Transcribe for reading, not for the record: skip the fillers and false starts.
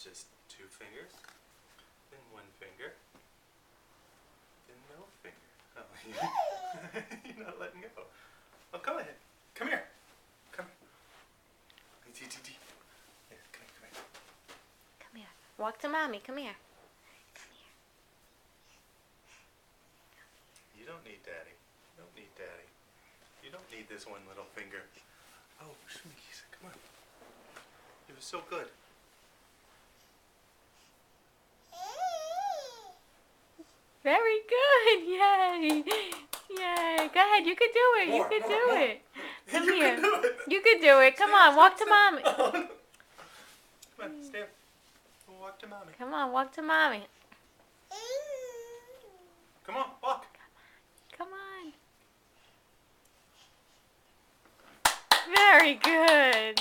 just 2 fingers, then 1 finger, then no finger. Oh, you're not letting go. Oh, go ahead. Come here. Come here. Yeah, come here. Come here. Walk to mommy. Come here. Come here. You don't need daddy. You don't need daddy. You don't need this one little finger. Oh, Shmikis, come on. It was so good. Very good. Yay. Yay. Go ahead. You could do it. You could do it. Come You here. can do it. You could do it. Come on. Walk to mommy. Come on, stand. We'll walk to mommy. Come on. Walk to mommy. Come on, walk. Come on. Very good.